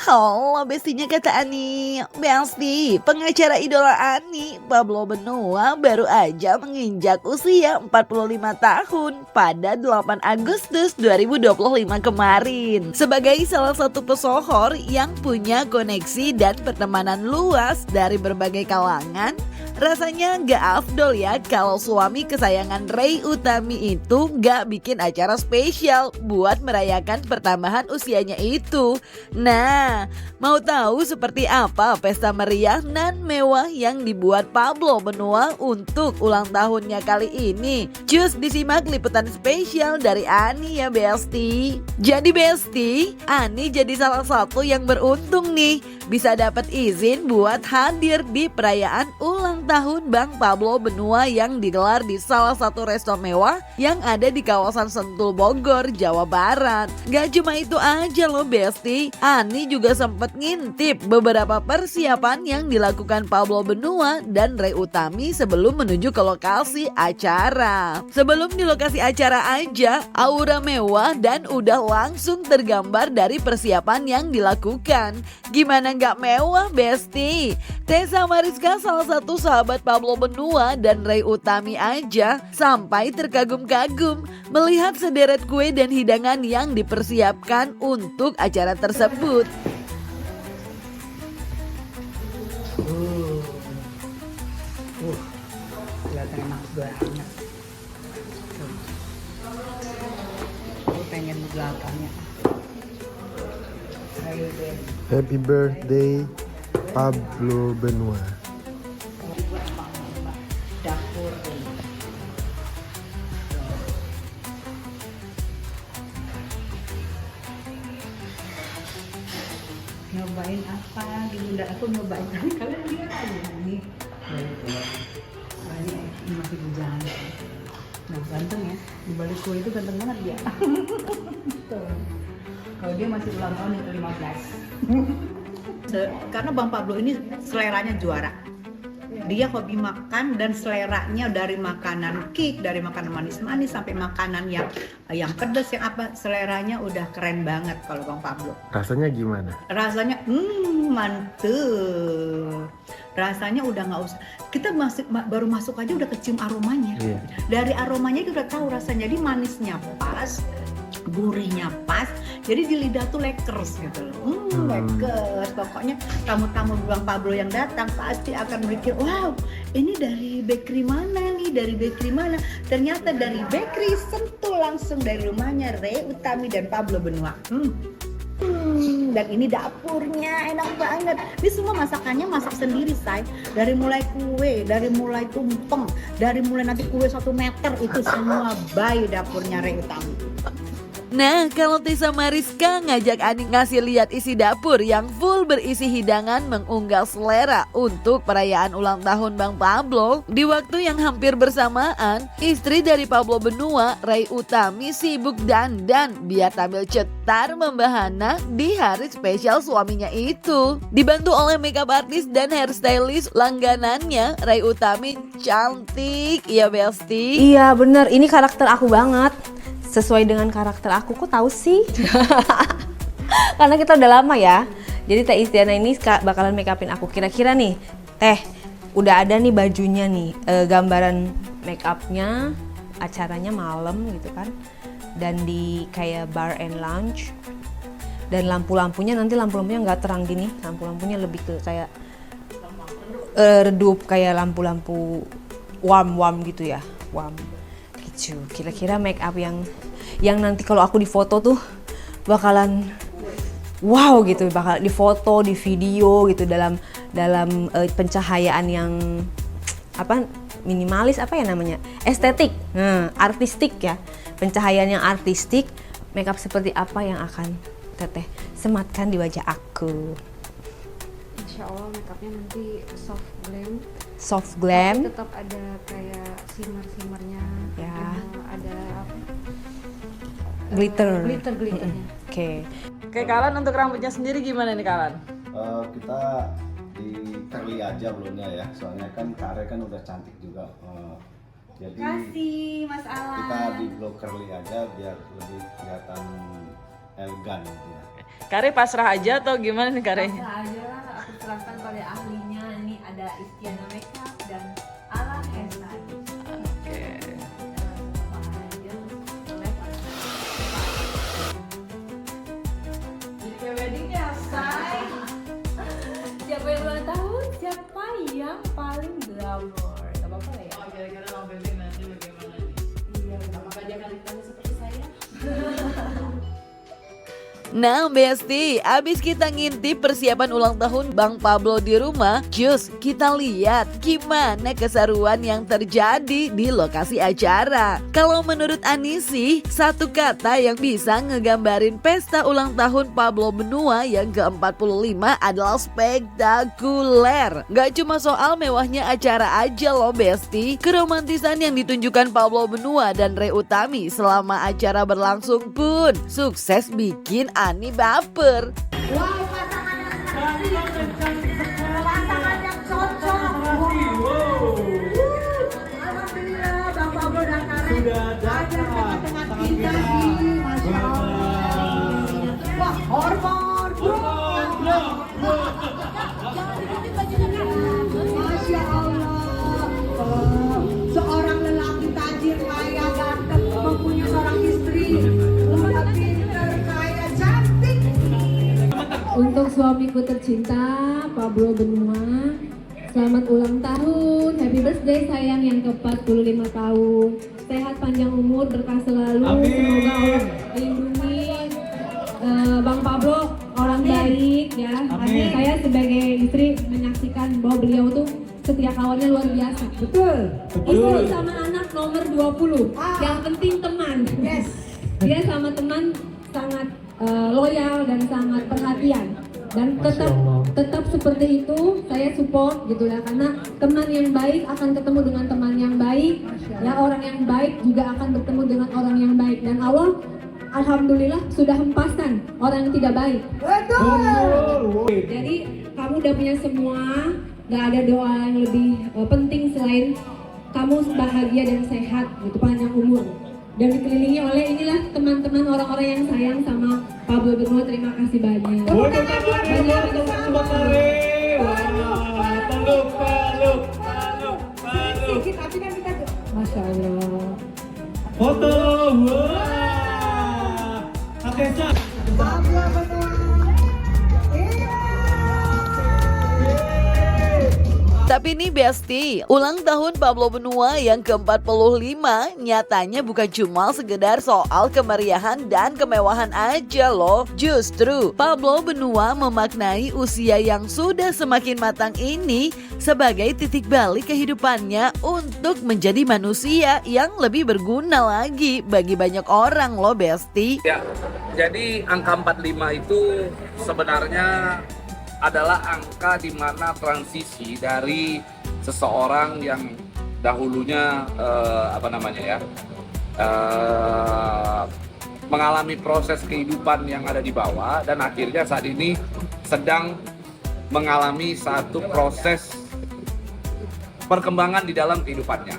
Halo bestinya kata Ani. Besti, pengacara idola Ani, Pablo Benua baru aja menginjak usia 45 tahun pada 8 Agustus 2025 kemarin. Sebagai salah satu pesohor yang punya koneksi dan pertemanan luas dari berbagai kalangan, rasanya gak afdol ya kalau suami kesayangan Ray Utami itu gak bikin acara spesial buat merayakan pertambahan usianya itu. Nah, mau tahu seperti apa pesta meriah nan mewah yang dibuat Pablo Benua untuk ulang tahunnya kali ini? Cus disimak liputan spesial dari Ani ya Besti. Jadi Besti, Ani jadi salah satu yang beruntung nih bisa dapat izin buat hadir di perayaan ulang tahun Bang Pablo Benua yang digelar di salah satu resto mewah yang ada di kawasan Sentul Bogor, Jawa Barat. Gak cuma itu aja loh Besti, Ani juga sempat ngintip beberapa persiapan yang dilakukan Pablo Benua dan Ray Utami sebelum menuju ke lokasi acara. Sebelum di lokasi acara aja, aura mewah dan udah langsung tergambar dari persiapan yang dilakukan. Gimana gak mewah Besti? Tessa Mariska salah satu sahabat Pablo Benua dan Ray Utami aja sampai terkagum-kagum melihat sederet kue dan hidangan yang dipersiapkan untuk acara tersebut. Kelihatan enak banget. Aku pengen di belakangnya. Ayo deh. Happy birthday Pablo Benua. Buat mama dapur deh. Nyobain apa di bunda aku nyobain tapi kalian lihat aja nih. Ini masih berjalan. Nah ganteng ya, di balik kue itu ganteng banget dia. Tuh. Kalau dia masih ulang tahun yang ke-15. Karena Bang Pablo ini seleranya juara. Dia hobi makan dan seleranya dari makanan kick, dari makanan manis-manis sampai makanan yang pedas yang apa, seleranya udah keren banget kalau Bang Pablo. Rasanya gimana? Rasanya mantep. Rasanya udah nggak usah. Kita baru masuk aja udah kecium aromanya. Iya. Dari aromanya kita udah tahu rasanya. Jadi manisnya pas, gurihnya pas. Jadi di lidah tuh lekers gitu loh. Lekers. Pokoknya tamu-tamu Bang Pablo yang datang pasti akan berpikir, wow, ini dari bakery mana nih? Dari bakery mana? Ternyata dari bakery Sentul langsung dari rumahnya Ray Utami dan Pablo Benua. Dan ini dapurnya enak banget. Ini semua masakannya masak sendiri say. Dari mulai kue, dari mulai tumpeng, dari mulai nanti kue 1 meter itu semua by dapurnya Ray Utami. Nah, kalau Tessa Mariska ngajak Ani ngasih lihat isi dapur yang full berisi hidangan mengunggah selera untuk perayaan ulang tahun Bang Pablo. Di waktu yang hampir bersamaan, istri dari Pablo Benua, Ray Utami sibuk dandan biar tampil cetar membahana di hari spesial suaminya itu. Dibantu oleh makeup artist dan hairstylist langganannya, Ray Utami cantik ya Besti. Iya bener, ini karakter aku banget. Sesuai dengan karakter aku, kok tahu sih? Karena kita udah lama ya. Jadi Teh Istiana ini bakalan make upin aku. Kira-kira nih, Teh, udah ada nih bajunya nih, gambaran make upnya, acaranya malam gitu kan. Dan di kayak bar and lounge. Dan lampu-lampunya nanti lampu-lampunya nggak terang gini, lampu-lampunya lebih ke kayak redup, kayak lampu-lampu warm gitu ya, warm. Kira-kira make up yang nanti kalau aku difoto tuh bakalan wow gitu, bakal difoto, di video gitu dalam pencahayaan yang apa minimalis, apa ya namanya, estetik, artistik ya, pencahayaan yang artistik. Make up seperti apa yang akan Teteh sematkan di wajah aku? Insya Allah make upnya nanti soft glam. Soft glam. Tapi tetap ada kayak shimmer-shimmernya. Ya. Ada apa? Glitter. Glitternya. Oke. Oke Kalan, untuk rambutnya sendiri gimana nih Kalan? Kita di curly aja belumnya ya, soalnya kan Kare kan udah cantik juga. Jadi Kasih Mas kita Alan. di blow curly aja biar lebih kelihatan elegan gitu ya. Kare pasrah aja atau gimana nih karenya? Pasrah aja lah, aku serahkan pada ahlinya. Ini ada Istiana Makeup dan Ala Hairstylist. Oke. Jadi pre-wedding ya, say. Siapa yang ulang tahun? Siapa yang paling glamour? Gak apa-apa lah ya. Oh, kira-kira Bang Bebe nanti bagaimana nih? Iya, Apakah dia akan ditanya seperti saya? Nah Besti, abis kita ngintip persiapan ulang tahun Bang Pablo di rumah, cus kita lihat gimana keseruan yang terjadi di lokasi acara. Kalau menurut Anisi, satu kata yang bisa ngegambarin pesta ulang tahun Pablo Benua yang ke-45 adalah spektakuler. Gak cuma soal mewahnya acara aja loh Besti, keromantisan yang ditunjukkan Pablo Benua dan Ray Utami selama acara berlangsung pun sukses bikin Ani baper. Wow, pasangan yang cantik. Pasangan yang cocok. Alhamdulillah, Bang Pablo dan Karen sudah datang tengah-tengah kita nih, Masya Allah. Wah, hormon, Masya Allah. Seorang lelaki tajir, kaya, ganteng, mempunyai seorang istri, lembut, pintar, kaya, cantik. Untuk suamiku tercinta, Pablo Benua, selamat ulang tahun, happy birthday sayang yang ke-45 tahun. Sehat panjang umur, berkah selalu, semoga Allah lindungi Bang Pablo, orang baik ya. Saya sebagai istri menyaksikan bahwa beliau tuh setia kawannya luar biasa. Betul. Istri sama anak nomor 20. Yang penting teman. Yes. Dia sama teman sangat loyal dan sangat perhatian. Dan tetap seperti itu saya support gitu ya, karena teman yang baik akan ketemu dengan teman yang baik, ya orang yang baik juga akan bertemu dengan orang yang baik, dan Allah alhamdulillah sudah hempaskan orang yang tidak baik. Betul. Jadi kamu udah punya semua, gak ada doa yang lebih penting selain kamu bahagia dan sehat gitu, panjang umur. Dan dikelilingi oleh inilah teman-teman orang-orang yang sayang sama Pablo Benua. Terima kasih banyak. Masya Allah. Foto, wah, Atesa. Pablo Benua. Tapi nih Besti, ulang tahun Pablo Benua yang ke-45 nyatanya bukan cuma sekedar soal kemeriahan dan kemewahan aja loh. Justru Pablo Benua memaknai usia yang sudah semakin matang ini sebagai titik balik kehidupannya untuk menjadi manusia yang lebih berguna lagi bagi banyak orang loh Besti. Ya, jadi angka 45 itu sebenarnya adalah angka di mana transisi dari seseorang yang dahulunya mengalami proses kehidupan yang ada di bawah dan akhirnya saat ini sedang mengalami satu proses perkembangan di dalam kehidupannya.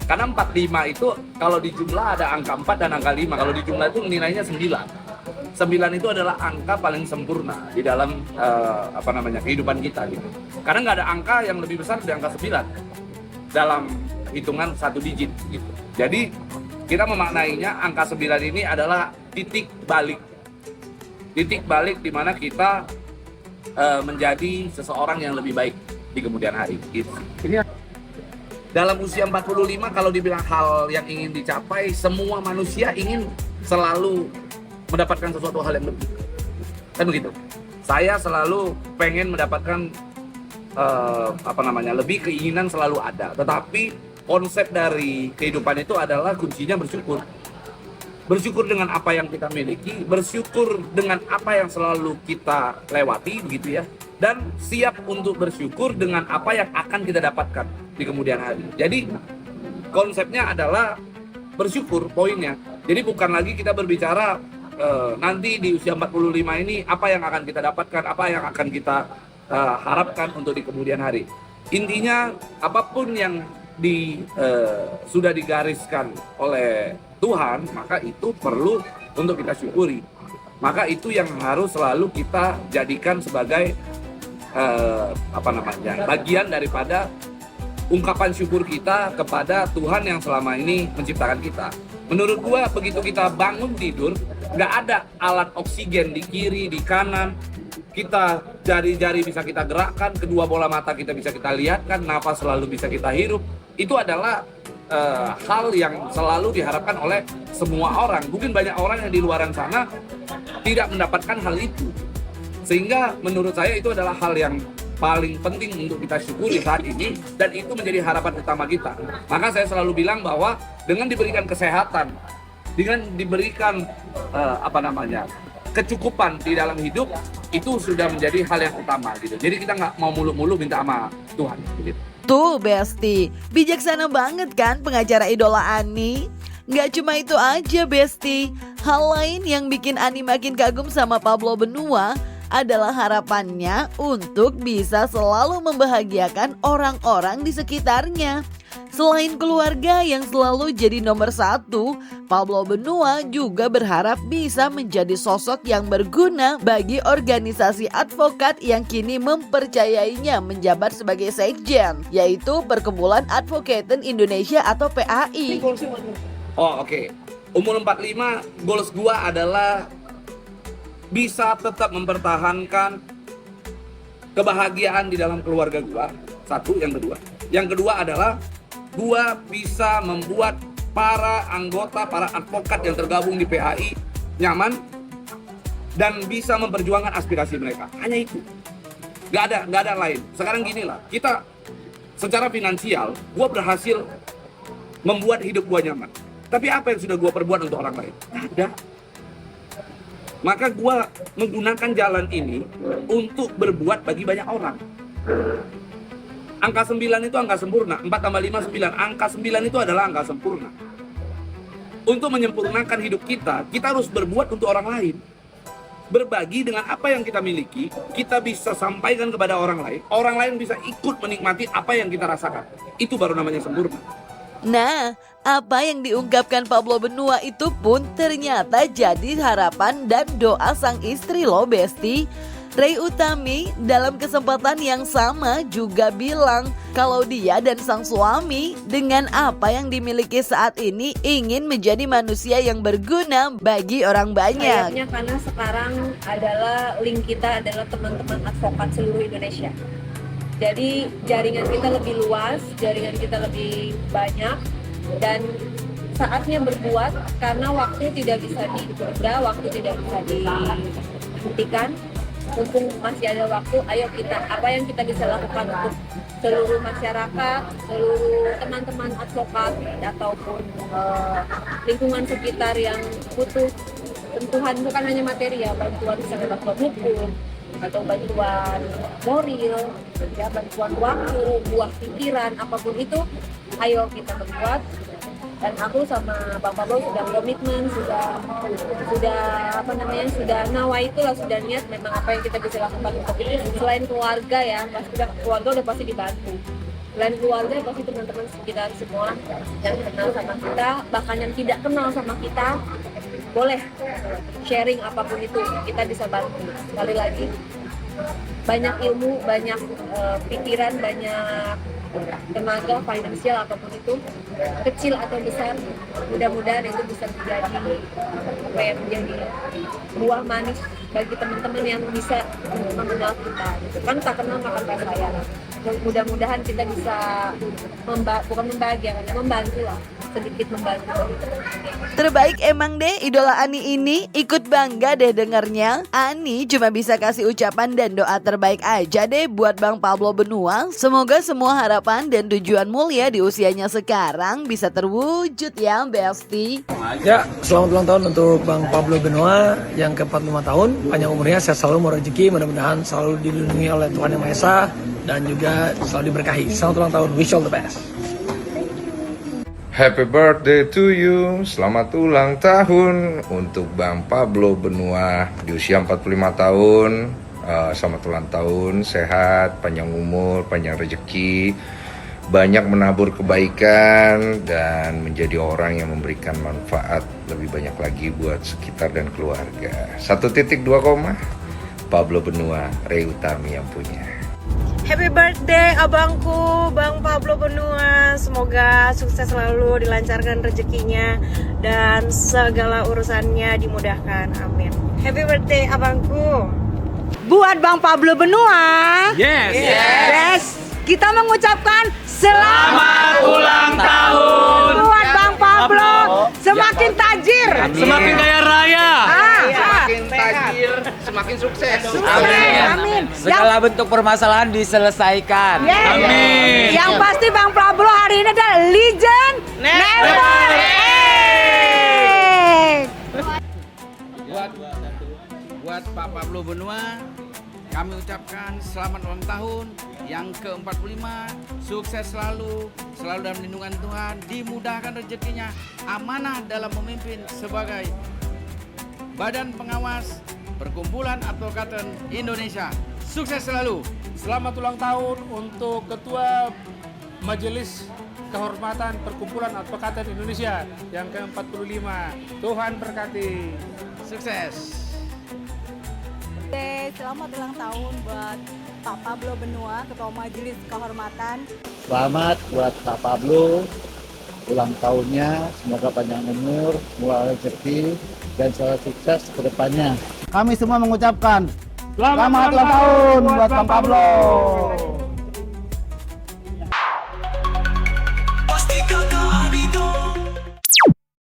Karena 45 itu kalau di jumlah ada angka 4 dan angka 5, kalau di jumlah itu nilainya 9. 9 itu adalah angka paling sempurna di dalam kehidupan kita gitu. Karena nggak ada angka yang lebih besar dari angka 9 dalam hitungan satu digit gitu. Jadi kita memaknainya angka 9 ini adalah titik balik. Titik balik di mana kita menjadi seseorang yang lebih baik di kemudian hari gitu. Ini dalam usia 45 kalau dibilang hal yang ingin dicapai, semua manusia ingin selalu mendapatkan sesuatu hal yang lebih, kan begitu. Saya selalu pengen mendapatkan lebih, keinginan selalu ada. Tetapi konsep dari kehidupan itu adalah kuncinya bersyukur. Bersyukur dengan apa yang kita miliki, bersyukur dengan apa yang selalu kita lewati, begitu ya. Dan siap untuk bersyukur dengan apa yang akan kita dapatkan di kemudian hari. Jadi konsepnya adalah bersyukur poinnya. Jadi bukan lagi kita berbicara nanti di usia 45 ini apa yang akan kita dapatkan, apa yang akan kita harapkan untuk di kemudian hari. Intinya apapun yang sudah digariskan oleh Tuhan, maka itu perlu untuk kita syukuri. Maka itu yang harus selalu kita jadikan sebagai bagian daripada ungkapan syukur kita kepada Tuhan yang selama ini menciptakan kita. Menurut gua begitu kita bangun tidur, nggak ada alat oksigen di kiri, di kanan, kita jari-jari bisa kita gerakkan, kedua bola mata kita bisa kita lihatkan, napas selalu bisa kita hirup. Itu adalah hal yang selalu diharapkan oleh semua orang. Mungkin banyak orang yang di luaran sana tidak mendapatkan hal itu. Sehingga menurut saya itu adalah hal yang paling penting untuk kita syukuri saat ini, dan itu menjadi harapan utama kita. Maka saya selalu bilang bahwa dengan diberikan kesehatan, dengan diberikan kecukupan di dalam hidup, itu sudah menjadi hal yang utama gitu. Jadi kita nggak mau mulu-mulu minta sama Tuhan gitu. Tuh Besti, bijaksana banget kan pengacara idola Ani? Nggak cuma itu aja Besti, hal lain yang bikin Ani makin kagum sama Pablo Benua adalah harapannya untuk bisa selalu membahagiakan orang-orang di sekitarnya. Selain keluarga yang selalu jadi nomor satu, Pablo Benua juga berharap bisa menjadi sosok yang berguna bagi organisasi advokat yang kini mempercayainya menjabat sebagai sekjen, yaitu Perkumpulan Advokaten Indonesia atau PAI. Oh oke. Umur 45, goals gua adalah bisa tetap mempertahankan kebahagiaan di dalam keluarga gua. Satu, yang kedua. Yang kedua adalah gua bisa membuat para anggota, para advokat yang tergabung di PAI nyaman dan bisa memperjuangkan aspirasi mereka. Hanya itu. Gak ada lain. Sekarang gini lah, kita secara finansial, gua berhasil membuat hidup gua nyaman. Tapi apa yang sudah gua perbuat untuk orang lain? Gak ada. Maka gua menggunakan jalan ini untuk berbuat bagi banyak orang. Angka 9 itu angka sempurna, 4 tambah 5, 9. Angka 9 itu adalah angka sempurna. Untuk menyempurnakan hidup kita harus berbuat untuk orang lain. Berbagi dengan apa yang kita miliki, kita bisa sampaikan kepada orang lain bisa ikut menikmati apa yang kita rasakan. Itu baru namanya sempurna. Nah, apa yang diungkapkan Pablo Benua itu pun ternyata jadi harapan dan doa sang istri loh Besti. Ray Utami dalam kesempatan yang sama juga bilang kalau dia dan sang suami dengan apa yang dimiliki saat ini ingin menjadi manusia yang berguna bagi orang banyak. Sayapnya karena sekarang adalah link kita adalah teman-teman advokat seluruh Indonesia. Jadi jaringan kita lebih luas, jaringan kita lebih banyak, dan saatnya berbuat karena waktu tidak bisa ditunda, waktu tidak bisa dihentikan. Mumpung masih ada waktu, ayo kita apa yang kita bisa lakukan untuk seluruh masyarakat, seluruh teman-teman advokat ataupun lingkungan sekitar yang butuh sentuhan bukan hanya materi ya, bantuan misalnya bantuan hukum atau bantuan moral, ya bantuan waktu, buah pikiran, apapun itu, ayo kita berbuat. Dan aku sama Bang Pablo sudah komitmen, sudah nawa itulah, sudah niat memang apa yang kita bisa lakukan untuk itu. Selain keluarga ya, keluarga udah pasti dibantu. Selain keluarga pasti teman-teman sekitar semua yang kenal sama kita, bahkan yang tidak kenal sama kita, boleh sharing apapun itu, kita bisa bantu. Sekali lagi, banyak ilmu, banyak pikiran, banyak tenaga, finansial apapun itu, kecil atau besar, mudah-mudahan itu bisa menjadi buah manis bagi teman-teman yang bisa mengenal kita. Kan tak kenal maka tak sayang. Mudah-mudahan kita bisa membantu lah, sedikit membantu. Terbaik emang deh idola Ani ini, ikut bangga deh dengernya. Ani cuma bisa kasih ucapan dan doa terbaik aja deh buat Bang Pablo Benua. Semoga semua harapan dan tujuan mulia di usianya sekarang bisa terwujud ya Besti. Ya, selamat ulang tahun untuk Bang Pablo Benua yang ke-45 tahun. Panjang umurnya, sehat selalu, mau rezeki, mudah-mudahan selalu dilindungi oleh Tuhan Yang Maha Esa dan juga selalu diberkahi. Selamat ulang tahun, wish all the best. Happy birthday to you, selamat ulang tahun untuk Bang Pablo Benua di usia 45 tahun. Selamat ulang tahun, sehat, panjang umur, panjang rezeki, banyak menabur kebaikan dan menjadi orang yang memberikan manfaat lebih banyak lagi buat sekitar dan keluarga. 1.2, Pablo Benua, Ray Utami yang punya. Happy birthday abangku, Bang Pablo Benua. Semoga sukses selalu, dilancarkan rezekinya dan segala urusannya dimudahkan. Amin. Happy birthday abangku. Buat Bang Pablo Benua. Yes. Kita mengucapkan selamat ulang tahun. buat Bang Pablo. Semakin tajir. Semakin kaya raya. Semakin tajir, semakin sukses. Amin. Segala bentuk permasalahan diselesaikan. Amin. Yang pasti Bang Pablo hari ini adalah legend never end. Buat Pak Pablo Benua, kami ucapkan selamat ulang tahun yang ke-45, sukses selalu dalam lindungan Tuhan, dimudahkan rezekinya, amanah dalam memimpin sebagai Badan Pengawas Perkumpulan Advokat Indonesia. Sukses selalu. Selamat ulang tahun untuk Ketua Majelis Kehormatan Perkumpulan Advokat Indonesia yang ke-45. Tuhan berkati. Sukses. Selamat ulang tahun buat Pak Pablo Benua, Ketua Majelis Kehormatan. Selamat buat Pak Pablo, ulang tahunnya, semoga panjang umur, murah rezeki, dan selalu sukses ke depannya. Kami semua mengucapkan selamat ulang tahun buat Bang Pablo.